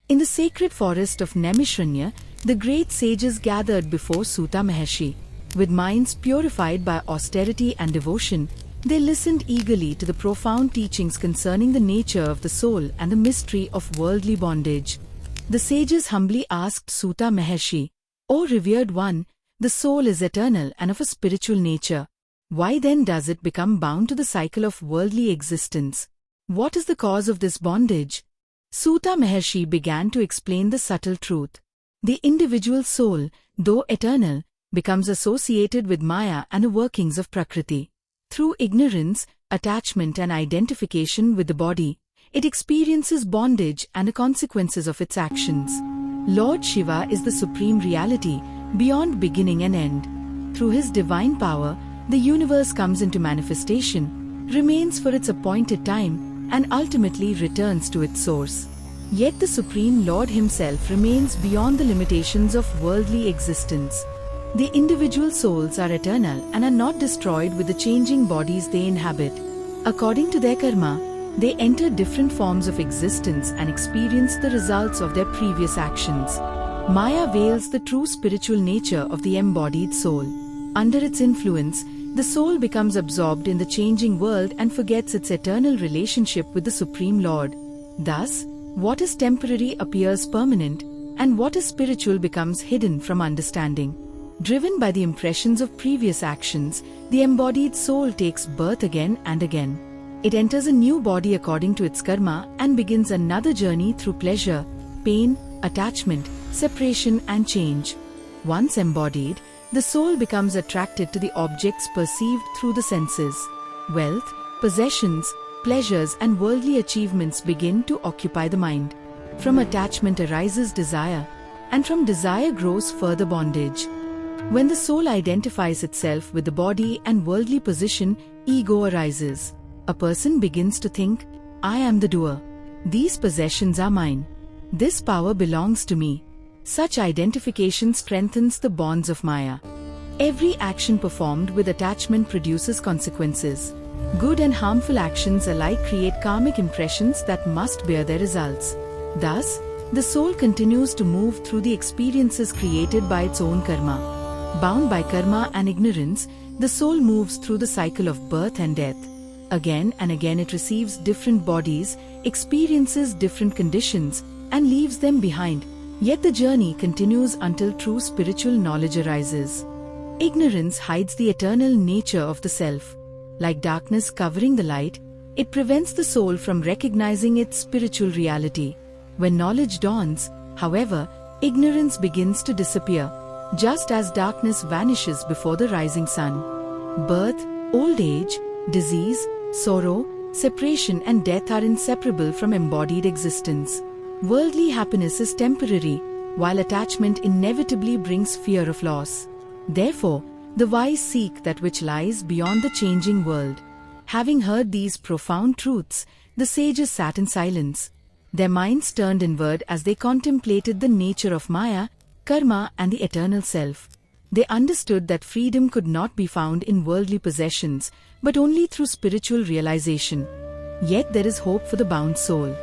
In the sacred forest of Naimishranya, the great sages gathered before Suta Maharshi. With minds purified by austerity and devotion, they listened eagerly to the profound teachings concerning the nature of the soul and the mystery of worldly bondage. The sages humbly asked Suta Maharshi, "O revered one, the soul is eternal and of a spiritual nature. Why then does it become bound to the cycle of worldly existence? What is the cause of this bondage?" Suta Maharshi began to explain the subtle truth. The individual soul, though eternal, becomes associated with Maya and the workings of Prakriti. Through ignorance, attachment and identification with the body, it experiences bondage and the consequences of its actions. Lord Shiva is the supreme reality, beyond beginning and end. Through his divine power, the universe comes into manifestation, remains for its appointed time, and ultimately returns to its source. Yet the Supreme Lord himself remains beyond the limitations of worldly existence. The individual souls are eternal and are not destroyed with the changing bodies they inhabit. According to their karma, they enter different forms of existence and experience the results of their previous actions. Maya veils the true spiritual nature of the embodied soul. Under its influence, the soul becomes absorbed in the changing world and forgets its eternal relationship with the Supreme Lord. Thus, what is temporary appears permanent, and what is spiritual becomes hidden from understanding. Driven by the impressions of previous actions, the embodied soul takes birth again and again. It enters a new body according to its karma and begins another journey through pleasure, pain, attachment, separation and change. Once embodied, the soul becomes attracted to the objects perceived through the senses. Wealth, possessions, pleasures and worldly achievements begin to occupy the mind. From attachment arises desire, and from desire grows further bondage. When the soul identifies itself with the body and worldly position, ego arises. A person begins to think, "I am the doer. These possessions are mine. This power belongs to me." Such identification strengthens the bonds of Maya. Every action performed with attachment produces consequences. Good and harmful actions alike create karmic impressions that must bear their results. Thus, the soul continues to move through the experiences created by its own karma. Bound by karma and ignorance, the soul moves through the cycle of birth and death. Again and again it receives different bodies, experiences different conditions, and leaves them behind. Yet the journey continues until true spiritual knowledge arises. Ignorance hides the eternal nature of the self. Like darkness covering the light, it prevents the soul from recognizing its spiritual reality. When knowledge dawns, however, ignorance begins to disappear, just as darkness vanishes before the rising sun. Birth, old age, disease, sorrow, separation and death are inseparable from embodied existence. Worldly happiness is temporary, while attachment inevitably brings fear of loss. Therefore, the wise seek that which lies beyond the changing world. Having heard these profound truths, the sages sat in silence. Their minds turned inward as they contemplated the nature of Maya, karma and the eternal self. They understood that freedom could not be found in worldly possessions, but only through spiritual realization. Yet there is hope for the bound soul.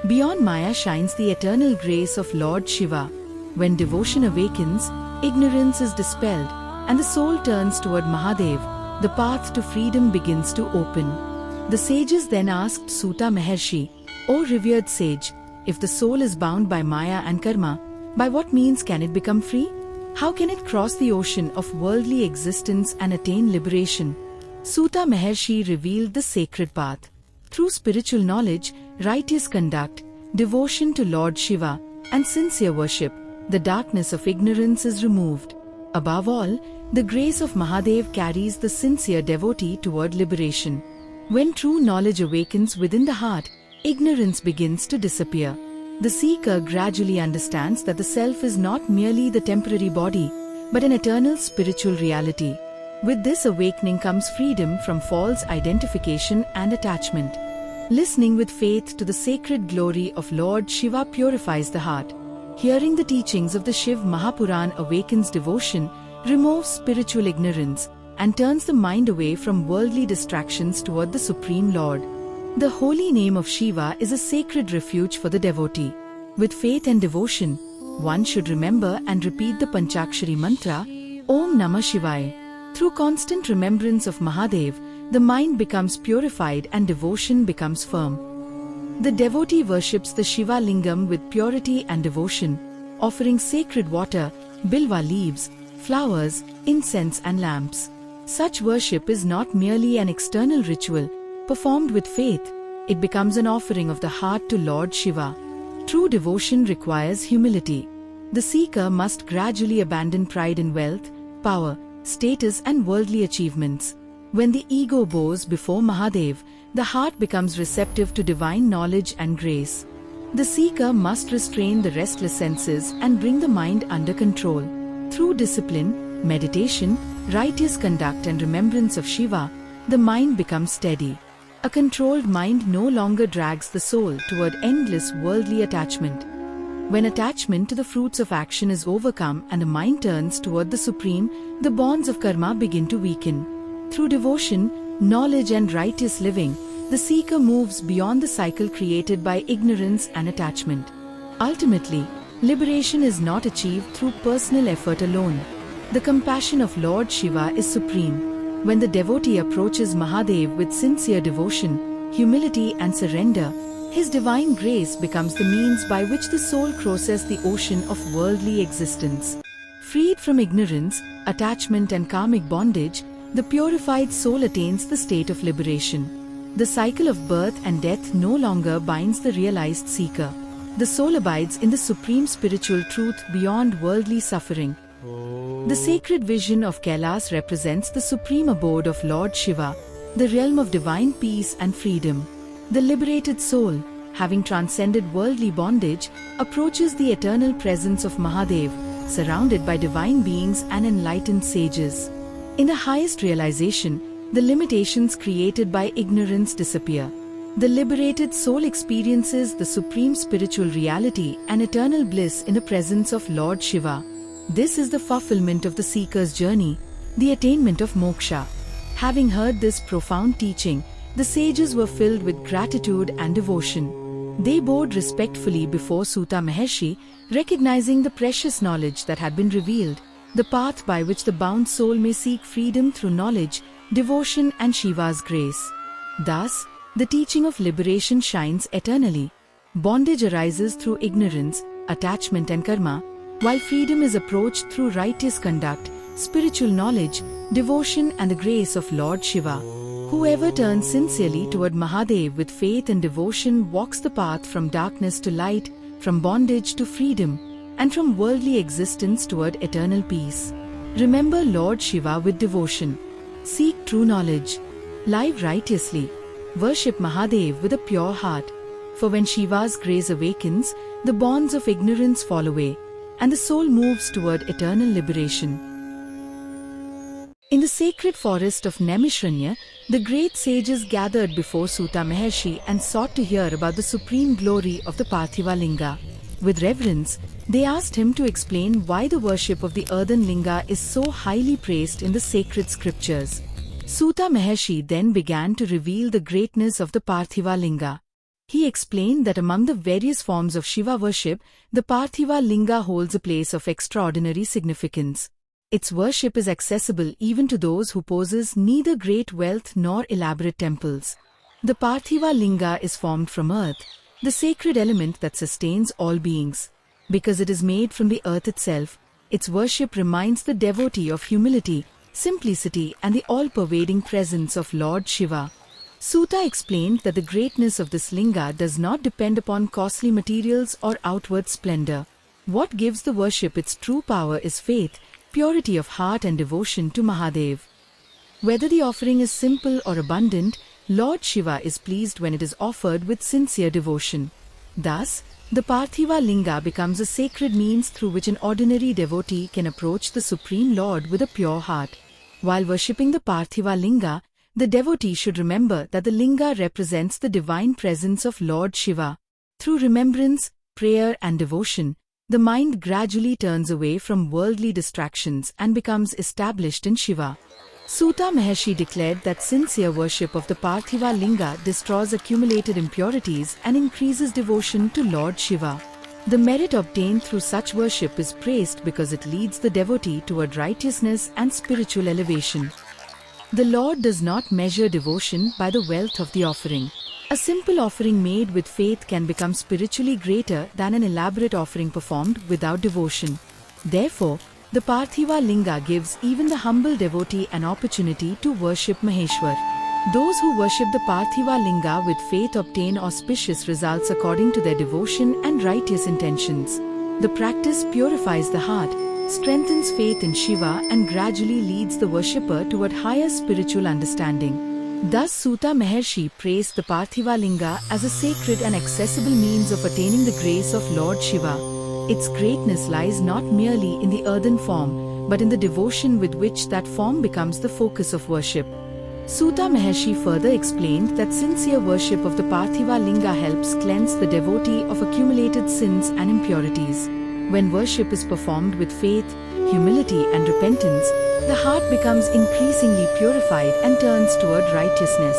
Beyond Maya shines the eternal grace of Lord Shiva. When devotion awakens, ignorance is dispelled, and the soul turns toward Mahadev, the path to freedom begins to open. The sages then asked Suta Maharshi, "O revered sage, if the soul is bound by Maya and karma, by what means can it become free? How can it cross the ocean of worldly existence and attain liberation?" Suta Maharshi revealed the sacred path. Through spiritual knowledge, righteous conduct, devotion to Lord Shiva, and sincere worship, the darkness of ignorance is removed. Above all, the grace of Mahadev carries the sincere devotee toward liberation. When true knowledge awakens within the heart, ignorance begins to disappear. The seeker gradually understands that the self is not merely the temporary body, but an eternal spiritual reality. With this awakening comes freedom from false identification and attachment. Listening with faith to the sacred glory of Lord Shiva purifies the heart. Hearing the teachings of the Shiv Mahapuran awakens devotion, removes spiritual ignorance, and turns the mind away from worldly distractions toward the Supreme Lord. The holy name of Shiva is a sacred refuge for the devotee. With faith and devotion, one should remember and repeat the Panchakshari mantra, Om Namah Shivaya. Through constant remembrance of Mahadev, the mind becomes purified and devotion becomes firm. The devotee worships the Shiva Lingam with purity and devotion, offering sacred water, bilva leaves, flowers, incense and lamps. Such worship is not merely an external ritual, performed with faith, it becomes an offering of the heart to Lord Shiva. True devotion requires humility. The seeker must gradually abandon pride in wealth, power, status and worldly achievements. When the ego bows before Mahadev, the heart becomes receptive to divine knowledge and grace. The seeker must restrain the restless senses and bring the mind under control. Through discipline, meditation, righteous conduct and remembrance of Shiva, the mind becomes steady. A controlled mind no longer drags the soul toward endless worldly attachment. When attachment to the fruits of action is overcome and the mind turns toward the Supreme, the bonds of karma begin to weaken. Through devotion, knowledge and righteous living, the seeker moves beyond the cycle created by ignorance and attachment. Ultimately, liberation is not achieved through personal effort alone. The compassion of Lord Shiva is supreme. When the devotee approaches Mahadev with sincere devotion, humility and surrender, his divine grace becomes the means by which the soul crosses the ocean of worldly existence. Freed from ignorance, attachment and karmic bondage, the purified soul attains the state of liberation. The cycle of birth and death no longer binds the realized seeker. The soul abides in the supreme spiritual truth beyond worldly suffering. The sacred vision of Kailas represents the supreme abode of Lord Shiva, the realm of divine peace and freedom. The liberated soul, having transcended worldly bondage, approaches the eternal presence of Mahadev, surrounded by divine beings and enlightened sages. In the highest realization, the limitations created by ignorance disappear. The liberated soul experiences the supreme spiritual reality and eternal bliss in the presence of Lord Shiva. This is the fulfillment of the seeker's journey, the attainment of moksha. Having heard this profound teaching, the sages were filled with gratitude and devotion. They bowed respectfully before Suta Maharshi, recognizing the precious knowledge that had been revealed, the path by which the bound soul may seek freedom through knowledge, devotion and Shiva's grace. Thus, the teaching of liberation shines eternally. Bondage arises through ignorance, attachment and karma, while freedom is approached through righteous conduct, spiritual knowledge, devotion and the grace of Lord Shiva. Whoever turns sincerely toward Mahadev with faith and devotion walks the path from darkness to light, from bondage to freedom, and from worldly existence toward eternal peace. Remember Lord Shiva with devotion. Seek true knowledge. Live righteously. Worship Mahadev with a pure heart. For when Shiva's grace awakens, the bonds of ignorance fall away, and the soul moves toward eternal liberation. In the sacred forest of Naimishranya, the great sages gathered before Suta Maharshi and sought to hear about the supreme glory of the Parthiva Linga. With reverence, they asked him to explain why the worship of the earthen linga is so highly praised in the sacred scriptures. Suta Maharshi then began to reveal the greatness of the Parthiva Linga. He explained that among the various forms of Shiva worship, the Parthiva Linga holds a place of extraordinary significance. Its worship is accessible even to those who possess neither great wealth nor elaborate temples. The Parthiva Linga is formed from earth, the sacred element that sustains all beings. Because it is made from the earth itself, its worship reminds the devotee of humility, simplicity and the all-pervading presence of Lord Shiva. Suta explained that the greatness of this linga does not depend upon costly materials or outward splendor. What gives the worship its true power is faith, purity of heart and devotion to Mahadev. Whether the offering is simple or abundant, Lord Shiva is pleased when it is offered with sincere devotion. Thus, the Parthiva Linga becomes a sacred means through which an ordinary devotee can approach the Supreme Lord with a pure heart. While worshipping the Parthiva Linga, the devotee should remember that the linga represents the divine presence of Lord Shiva. Through remembrance, prayer and devotion, the mind gradually turns away from worldly distractions and becomes established in Shiva. Suta Maharshi declared that sincere worship of the Parthiva Linga destroys accumulated impurities and increases devotion to Lord Shiva. The merit obtained through such worship is praised because it leads the devotee toward righteousness and spiritual elevation. The Lord does not measure devotion by the wealth of the offering. A simple offering made with faith can become spiritually greater than an elaborate offering performed without devotion. Therefore, the Parthiva Linga gives even the humble devotee an opportunity to worship Maheshwar. Those who worship the Parthiva Linga with faith obtain auspicious results according to their devotion and righteous intentions. The practice purifies the heart, strengthens faith in Shiva and gradually leads the worshipper toward higher spiritual understanding. Thus Suta Maharshi praised the Parthiva Linga as a sacred and accessible means of attaining the grace of Lord Shiva. Its greatness lies not merely in the earthen form, but in the devotion with which that form becomes the focus of worship. Suta Maharshi further explained that sincere worship of the Parthiva Linga helps cleanse the devotee of accumulated sins and impurities. When worship is performed with faith, humility and repentance, the heart becomes increasingly purified and turns toward righteousness.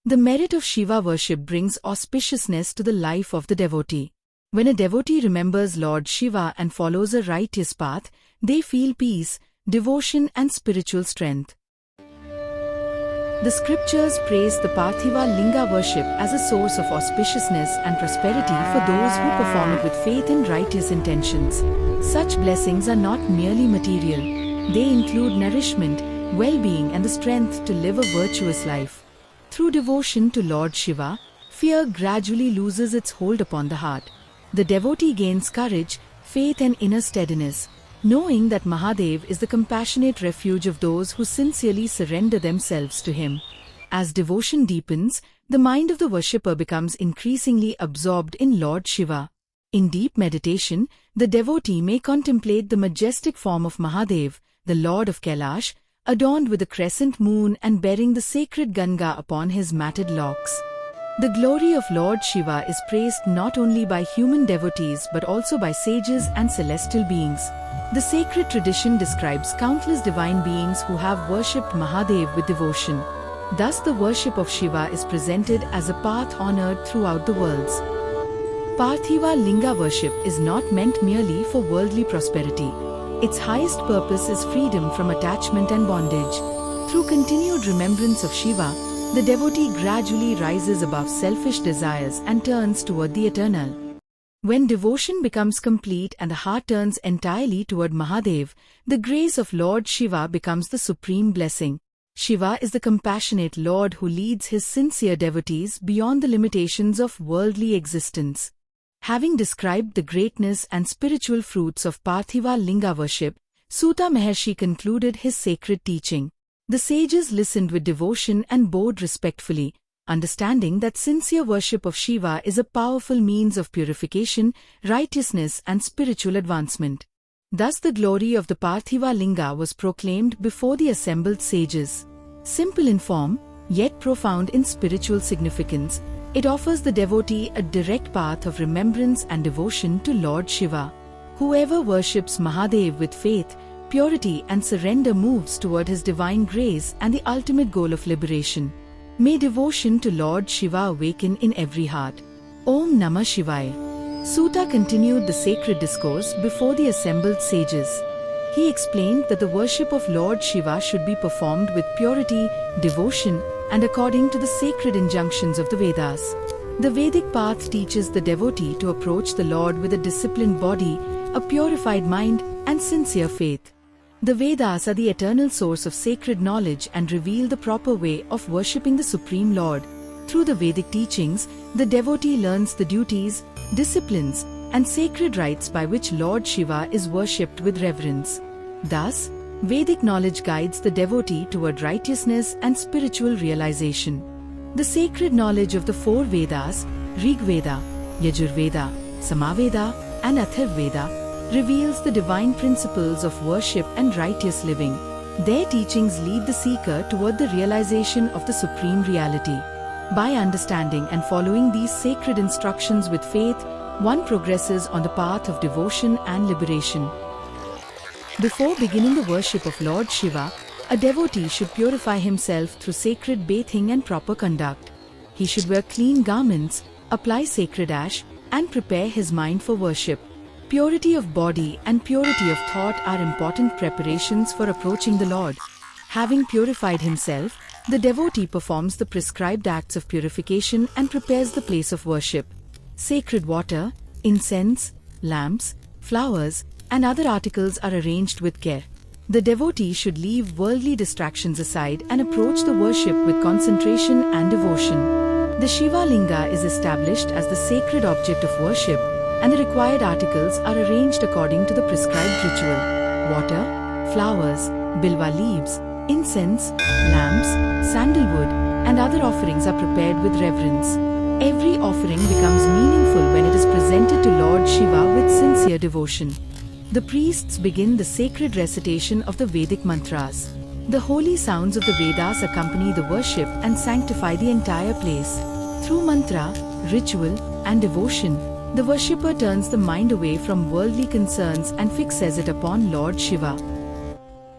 The merit of Shiva worship brings auspiciousness to the life of the devotee. When a devotee remembers Lord Shiva and follows a righteous path, they feel peace, devotion and spiritual strength. The scriptures praise the Parthiva Linga worship as a source of auspiciousness and prosperity for those who perform it with faith and righteous intentions. Such blessings are not merely material. They include nourishment, well-being and the strength to live a virtuous life. Through devotion to Lord Shiva, fear gradually loses its hold upon the heart. The devotee gains courage, faith and inner steadiness, knowing that Mahadev is the compassionate refuge of those who sincerely surrender themselves to him. As devotion deepens, the mind of the worshipper becomes increasingly absorbed in Lord Shiva. In deep meditation, the devotee may contemplate the majestic form of Mahadev, the Lord of Kailash, adorned with a crescent moon and bearing the sacred Ganga upon his matted locks. The glory of Lord Shiva is praised not only by human devotees but also by sages and celestial beings. The sacred tradition describes countless divine beings who have worshipped Mahadev with devotion. Thus the worship of Shiva is presented as a path honored throughout the worlds. Parthiva Linga worship is not meant merely for worldly prosperity. Its highest purpose is freedom from attachment and bondage. Through continued remembrance of Shiva, the devotee gradually rises above selfish desires and turns toward the eternal. When devotion becomes complete and the heart turns entirely toward Mahadev, the grace of Lord Shiva becomes the supreme blessing. Shiva is the compassionate Lord who leads his sincere devotees beyond the limitations of worldly existence. Having described the greatness and spiritual fruits of Parthiva Linga worship, Suta Maharshi concluded his sacred teaching. The sages listened with devotion and bowed respectfully, understanding that sincere worship of Shiva is a powerful means of purification, righteousness and spiritual advancement. Thus the glory of the Parthiva Linga was proclaimed before the assembled sages. Simple in form, yet profound in spiritual significance, it offers the devotee a direct path of remembrance and devotion to Lord Shiva. Whoever worships Mahadev with faith, purity and surrender moves toward his divine grace and the ultimate goal of liberation. May devotion to Lord Shiva awaken in every heart. Om Namah Shivaya. Suta continued the sacred discourse before the assembled sages. He explained that the worship of Lord Shiva should be performed with purity, devotion, and according to the sacred injunctions of the Vedas. The Vedic path teaches the devotee to approach the Lord with a disciplined body, a purified mind, and sincere faith. The Vedas are the eternal source of sacred knowledge and reveal the proper way of worshipping the Supreme Lord. Through the Vedic teachings, the devotee learns the duties, disciplines, and sacred rites by which Lord Shiva is worshipped with reverence. Thus, Vedic knowledge guides the devotee toward righteousness and spiritual realization. The sacred knowledge of the four Vedas, Rig Veda, Yajur Veda, Samaveda, and Atharvaveda, reveals the divine principles of worship and righteous living. Their teachings lead the seeker toward the realization of the supreme reality. By understanding and following these sacred instructions with faith, one progresses on the path of devotion and liberation. Before beginning the worship of Lord Shiva, a devotee should purify himself through sacred bathing and proper conduct. He should wear clean garments, apply sacred ash, and prepare his mind for worship. Purity of body and purity of thought are important preparations for approaching the Lord. Having purified himself, the devotee performs the prescribed acts of purification and prepares the place of worship. Sacred water, incense, lamps, flowers, and other articles are arranged with care. The devotee should leave worldly distractions aside and approach the worship with concentration and devotion. The Shiva Linga is established as the sacred object of worship, and the required articles are arranged according to the prescribed ritual. Water, flowers, bilva leaves, incense, lamps, sandalwood, and other offerings are prepared with reverence. Every offering becomes meaningful when it is presented to Lord Shiva with sincere devotion. The priests begin the sacred recitation of the Vedic mantras. The holy sounds of the Vedas accompany the worship and sanctify the entire place. Through mantra, ritual, and devotion, the worshipper turns the mind away from worldly concerns and fixes it upon Lord Shiva.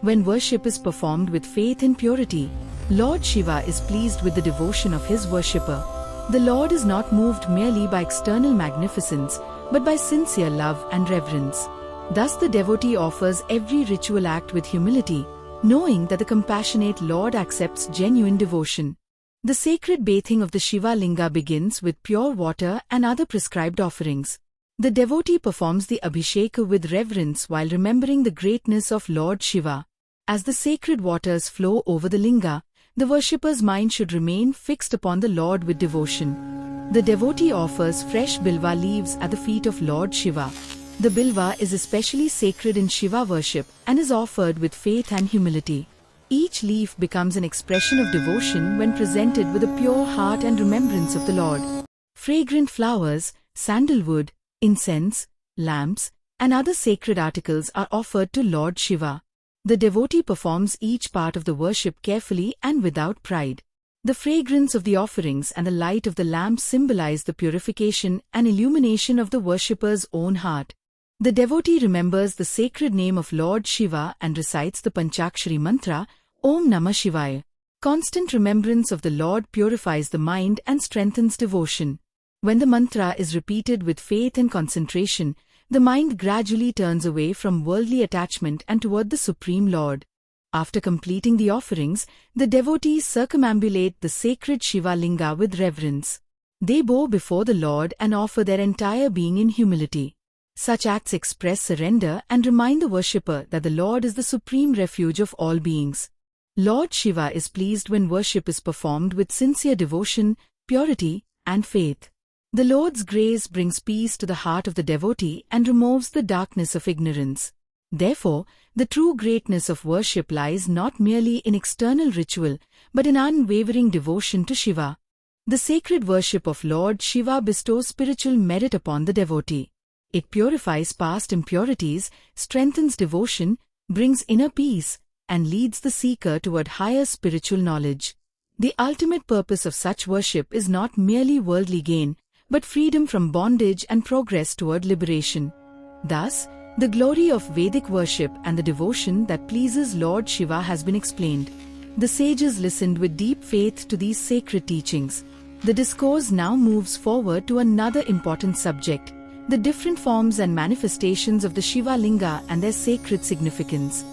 When worship is performed with faith and purity, Lord Shiva is pleased with the devotion of his worshipper. The Lord is not moved merely by external magnificence, but by sincere love and reverence. Thus the devotee offers every ritual act with humility, knowing that the compassionate Lord accepts genuine devotion. The sacred bathing of the Shiva Linga begins with pure water and other prescribed offerings. The devotee performs the Abhisheka with reverence while remembering the greatness of Lord Shiva. As the sacred waters flow over the linga, the worshipper's mind should remain fixed upon the Lord with devotion. The devotee offers fresh bilva leaves at the feet of Lord Shiva. The bilva is especially sacred in Shiva worship and is offered with faith and humility. Each leaf becomes an expression of devotion when presented with a pure heart and remembrance of the Lord. Fragrant flowers, sandalwood, incense, lamps, and other sacred articles are offered to Lord Shiva. The devotee performs each part of the worship carefully and without pride. The fragrance of the offerings and the light of the lamp symbolize the purification and illumination of the worshipper's own heart. The devotee remembers the sacred name of Lord Shiva and recites the Panchakshari mantra, Om Namah Shivaya. Constant remembrance of the Lord purifies the mind and strengthens devotion. When the mantra is repeated with faith and concentration, the mind gradually turns away from worldly attachment and toward the Supreme Lord. After completing the offerings, the devotees circumambulate the sacred Shiva Linga with reverence. They bow before the Lord and offer their entire being in humility. Such acts express surrender and remind the worshipper that the Lord is the supreme refuge of all beings. Lord Shiva is pleased when worship is performed with sincere devotion, purity, and faith. The Lord's grace brings peace to the heart of the devotee and removes the darkness of ignorance. Therefore, the true greatness of worship lies not merely in external ritual, but in unwavering devotion to Shiva. The sacred worship of Lord Shiva bestows spiritual merit upon the devotee. It purifies past impurities, strengthens devotion, brings inner peace, and leads the seeker toward higher spiritual knowledge. The ultimate purpose of such worship is not merely worldly gain, but freedom from bondage and progress toward liberation. Thus, the glory of Vedic worship and the devotion that pleases Lord Shiva has been explained. The sages listened with deep faith to these sacred teachings. The discourse now moves forward to another important subject, the different forms and manifestations of the Shiva Linga and their sacred significance.